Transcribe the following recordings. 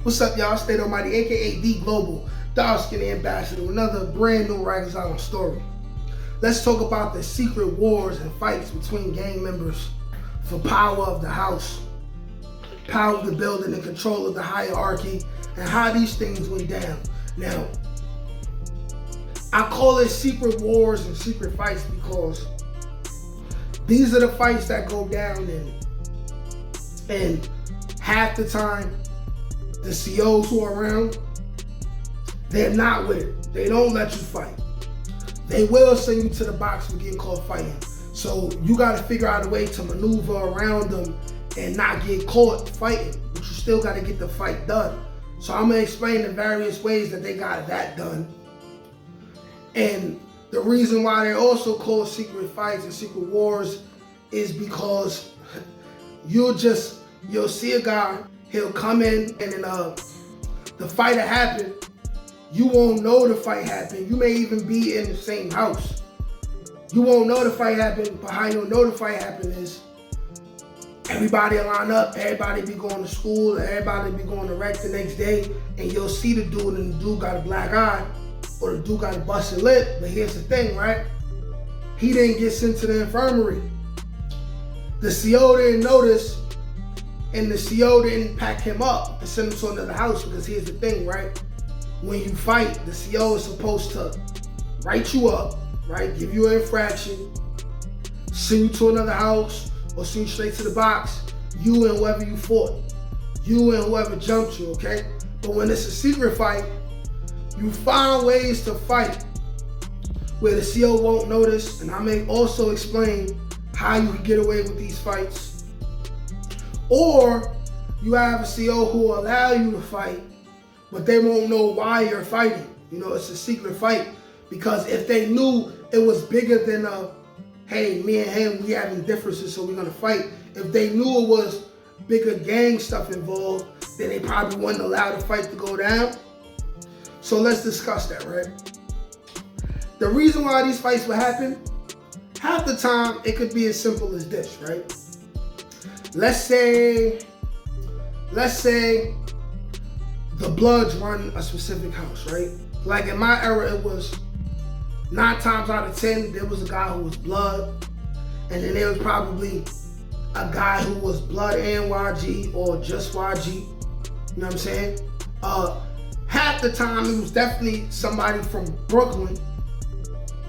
What's up, y'all? State Almighty, aka the Global Dark Skinny Ambassador, with another brand new Rikers Island story. Let's talk about the secret wars and fights between gang members for power of the house, power of the building, and control of the hierarchy, and how these things went down. Now, I call it secret wars and secret fights because these are the fights that go down, and half the time, the COs who are around, they're not with it. They don't let you fight. They will send you to the box for getting caught fighting. So you gotta figure out a way to maneuver around them and not get caught fighting, but you still gotta get the fight done. So I'm gonna explain the various ways that they got that done. And the reason why they're also called secret fights and secret wars is because you'll see a guy, he'll come in and then the fight will happen. You won't know the fight happened. You may even be in the same house. You won't know the fight happened, but how you'll know the fight happened is everybody will line up, everybody be going to school, everybody be going to rec the next day, and you'll see the dude, and the dude got a black eye, or the dude got a busted lip. But here's the thing, right? He didn't get sent to the infirmary. The CO didn't notice, and the CO didn't pack him up and send him to another house, because here's the thing, right? When you fight, the CO is supposed to write you up, right? Give you an infraction, send you to another house, or send you straight to the box, you and whoever you fought, you and whoever jumped you, okay? But when it's a secret fight, you find ways to fight where the CO won't notice, and I may also explain how you can get away with these fights. Or you have a CO who will allow you to fight, but they won't know why you're fighting. You know, it's a secret fight, because if they knew it was bigger than hey, me and him, we having differences, so we're gonna fight. If they knew it was bigger gang stuff involved, then they probably wouldn't allow the fight to go down. So let's discuss that, right? The reason why these fights will happen, half the time, it could be as simple as this, right? Let's say the Bloods run a specific house, right? Like in my era, it was 9 times out of 10, there was a guy who was Blood, and then there was probably a guy who was Blood and YG, or just YG, you know what I'm saying? Half the time, it was definitely somebody from Brooklyn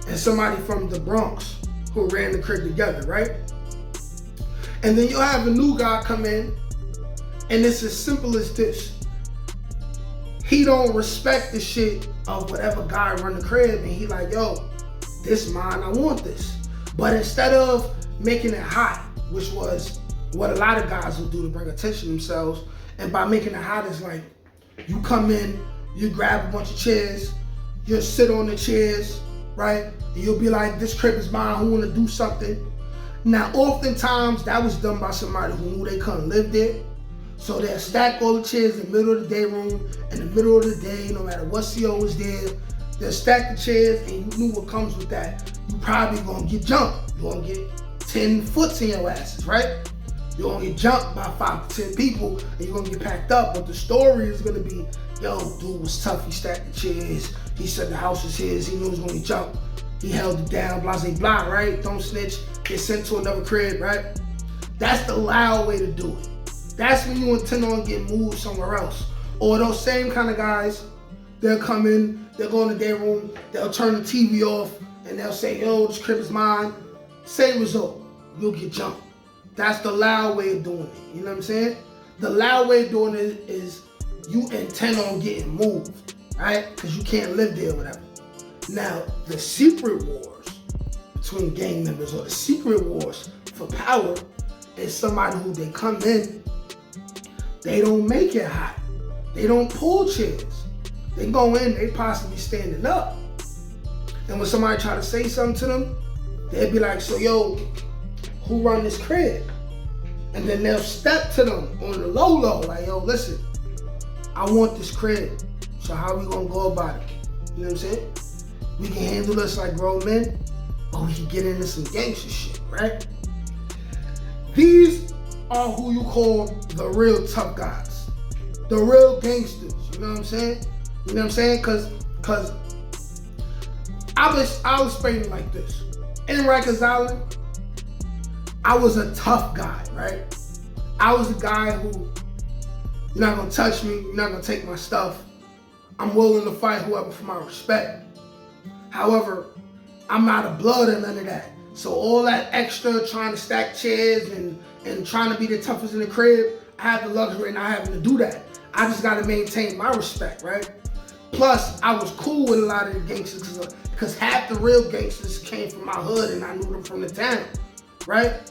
and somebody from the Bronx who ran the crib together, right? And then you'll have a new guy come in, and it's as simple as this. He don't respect the shit of whatever guy run the crib, and he like, yo, this mine, I want this. But instead of making it hot, which was what a lot of guys will do to bring attention to themselves, and by making it hot, it's like, you come in, you grab a bunch of chairs, you'll sit on the chairs, right? And you'll be like, this crib is mine, who wanna do something? Now, oftentimes, that was done by somebody who knew they couldn't live there. So they'll stack all the chairs in the middle of the day room, in the middle of the day, no matter what CO was there. They'll stack the chairs, and you knew what comes with that. You probably gonna get jumped. You're gonna get 10 foots in your asses, right? You're gonna get jumped by 5 to 10 people, and you're gonna get packed up. But the story is gonna be, yo, dude was tough, he stacked the chairs, he said the house was his, he knew he was gonna get jumped, he held it down, blah, blah, blah, right? Don't snitch, get sent to another crib, right? That's the loud way to do it. That's when you intend on getting moved somewhere else. Or those same kind of guys, they'll come in, they'll go in the day room, they'll turn the TV off, and they'll say, yo, this crib is mine. Same result, you'll get jumped. That's the loud way of doing it, you know what I'm saying? The loud way of doing it is you intend on getting moved, right? Because you can't live there or whatever. Now, the secret wars between gang members, or the secret wars for power, is somebody who they come in, they don't make it hot. They don't pull chairs. They go in, they possibly standing up. And when somebody try to say something to them, they'll be like, so yo, who run this crib? And then they'll step to them on the low, like, yo, listen, I want this crib. So how we gonna go about it? You know what I'm saying? We can handle this like grown men, or we can get into some gangster shit, right? These are who you call the real tough guys. the real gangsters. You know what I'm saying? You know what I'm saying? Cause I'll explain it like this. In Rikers Island, I was a tough guy, right? I was a guy who, you're not gonna touch me, you're not gonna take my stuff. I'm willing to fight whoever for my respect. However, I'm out of blood and none of that. So all that extra trying to stack chairs and trying to be the toughest in the crib, I have the luxury of not having to do that. I just gotta maintain my respect, right? Plus, I was cool with a lot of the gangsters because half the real gangsters came from my hood and I knew them from the town, right?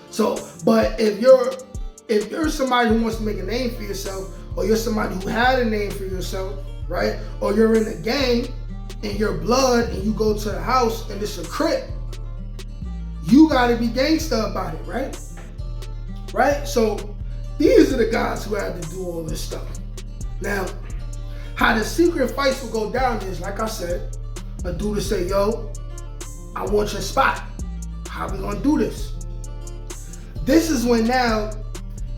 So, but if you're somebody who wants to make a name for yourself, or you're somebody who had a name for yourself, right? Or you're in a gang and you're blood and you go to the house and it's a crip, you gotta be gangster about it, right? Right? So these are the guys who had to do all this stuff. Now, how the secret fights will go down is, like I said, a dude will say, yo, I want your spot. How we gonna do this? This is when now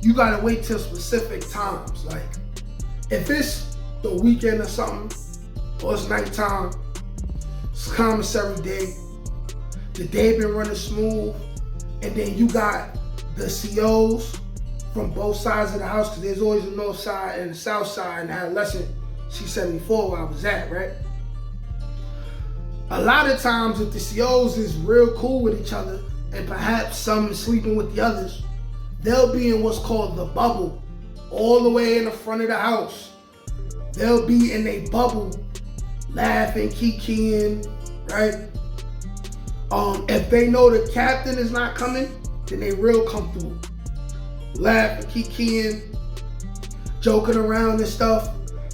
you gotta wait till specific times. Like, if it's the weekend or something, or it's nighttime, it's commissary day, the day been running smooth, and then you got the COs from both sides of the house, because there's always a north side and the south side, and adolescent C-74 where I was at, right? A lot of times if the COs is real cool with each other, and perhaps some is sleeping with the others, they'll be in what's called the bubble, all the way in the front of the house. They'll be in a bubble, laughing, kikiing, right? If they know the captain is not coming, then they real comfortable. Laughing, kikiing, joking around and stuff,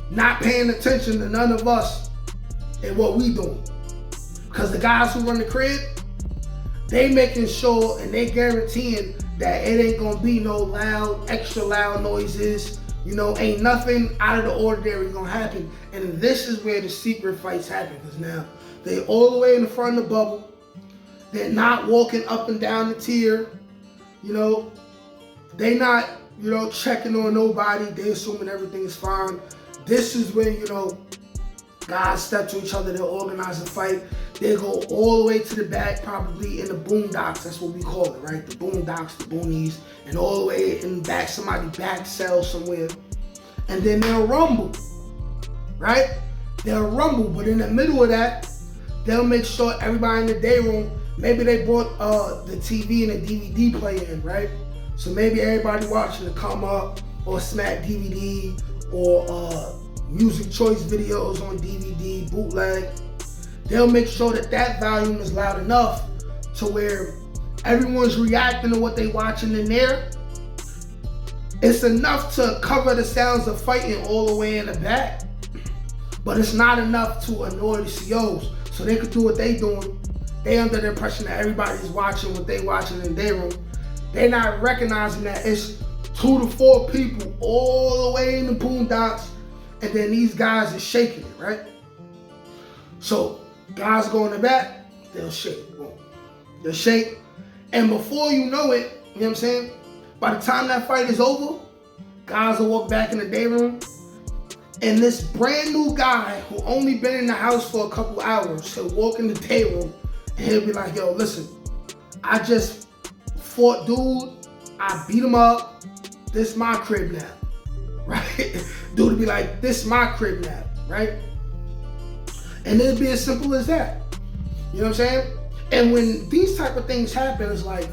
not paying attention to none of us and what we doing. Because the guys who run the crib, they making sure and they guaranteeing that it ain't gonna be no loud, extra loud noises. You know, ain't nothing out of the ordinary gonna happen. And this is where the secret fights happen, because now they all the way in the front of the bubble. They're not walking up and down the tier. You know, they not, you know, checking on nobody. They assuming everything is fine. This is where, you know, guys step to each other, they'll organize a fight. They go all the way to the back, probably in the boondocks, that's what we call it, right? The boondocks, the boonies, and all the way in the back, somebody back cell somewhere. And then they'll rumble, right? They'll rumble, but in the middle of that, they'll make sure everybody in the day room, maybe they brought the TV and the DVD player in, right? So maybe everybody watching the Come Up or Smack DVD or music choice videos on DVD, bootleg. They'll make sure that that volume is loud enough to where everyone's reacting to what they watching in there. It's enough to cover the sounds of fighting all the way in the back, but it's not enough to annoy the COs. So they could do what they doing. They under the impression that everybody's watching what they watching in their room. They're not recognizing that it's 2 to 4 people all the way in the boondocks, and then these guys are shaking it, right? So guys go in the back, they'll shake. Boom. They'll shake. And before you know it, you know what I'm saying? By the time that fight is over, guys will walk back in the day room, and this brand new guy who only been in the house for a couple hours, he'll walk in the day room and he'll be like, yo, listen, I just fought dude, I beat him up, this my crib now, right? Dude would be like, this my crib now, right? And it'd be as simple as that. You know what I'm saying? And when these type of things happen, it's like,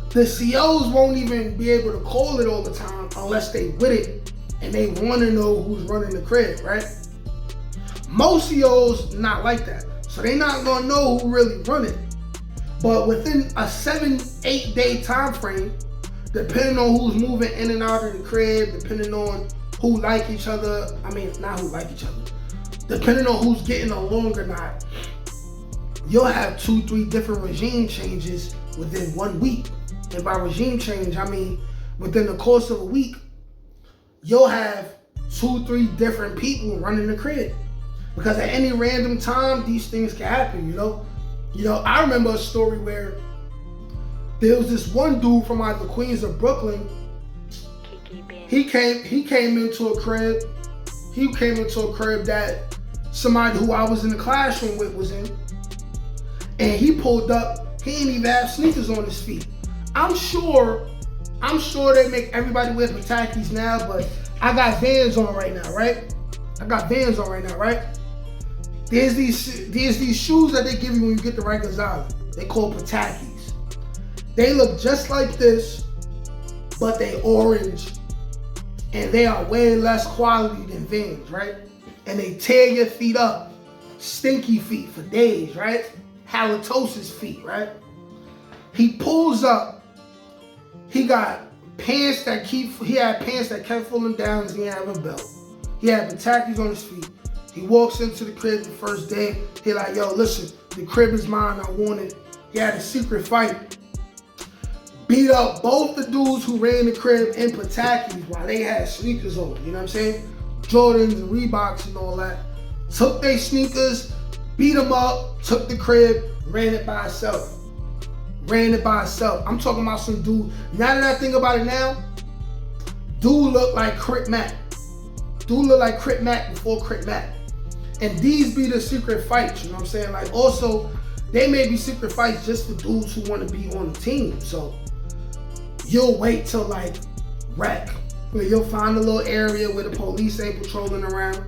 the COs won't even be able to call it all the time unless they with it and they want to know who's running the crib, right? Most COs not like that. So they not gonna know who really run it. But within a 7-8 day time frame, depending on who's moving in and out of the crib, depending on who like each other, I mean, not who like each other, depending on who's getting along or not, you'll have 2-3 different regime changes within 1 week. And by regime change, I mean within the course of a week, you'll have 2-3 different people running the crib. Because at any random time, these things can happen, you know? You know, I remember a story where there was this one dude from either Queens or Brooklyn. he came into a crib. He came into a crib that somebody who I was in the classroom with was in. And he pulled up, he didn't even have sneakers on his feet. I'm sure they make everybody wear Patakis now, but I got Vans on right now, right? There's these shoes that they give you when you get to Rikers Island. They call Patakis. They look just like this, but they orange, and they are way less quality than Vans, right? And they tear your feet up, stinky feet for days, right? Halitosis feet, right? He pulls up. He got pants that kept falling down because he didn't have a belt. He had Patakis on his feet. He walks into the crib the first day. He like, yo, listen, the crib is mine. I want it. He had a secret fight. Beat up both the dudes who ran the crib in Patakis while they had sneakers on. You know what I'm saying? Jordans and Reeboks and all that. Took their sneakers, beat them up, took the crib, ran it by itself. I'm talking about some dude. Now that I think about it now, dude looked like Crip Mac. Before Crip Mac. And these be the secret fights, you know what I'm saying? Like, also, they may be secret fights just for dudes who want to be on the team. So you'll wait till like rec, where you'll find a little area where the police ain't patrolling around.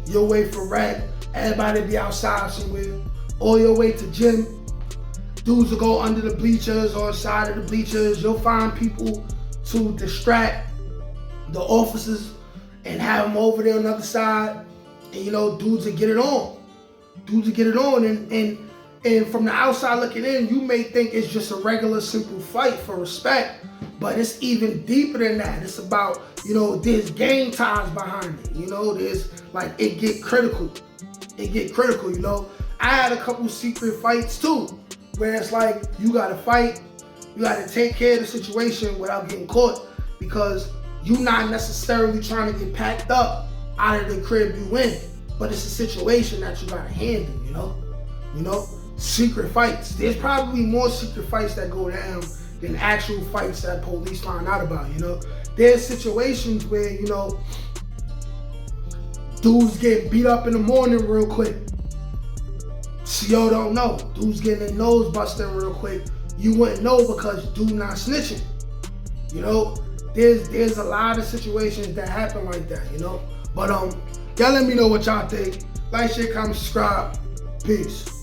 You'll wait for rec, everybody be outside somewhere. Or you'll wait to gym. Dudes will go under the bleachers or side of the bleachers. You'll find people to distract the officers and have them over there on the other side. And you know, dudes will get it on. And from the outside looking in, you may think it's just a regular simple fight for respect, but it's even deeper than that. It's about, you know, there's gang ties behind it. You know, there's like, it get critical, you know. I had a couple secret fights too, where it's like, you gotta fight, you gotta take care of the situation without getting caught, because you're not necessarily trying to get packed up out of the crib you in, but it's a situation that you gotta handle, you know? Secret fights. There's probably more secret fights that go down than actual fights that police find out about, you know? There's situations where, you know, dudes get beat up in the morning real quick. CO don't know. Dudes getting their nose busted real quick. You wouldn't know because dude not snitching. You know? There's a lot of situations that happen like that, you know? But y'all let me know what y'all think. Like, share, comment, subscribe. Peace.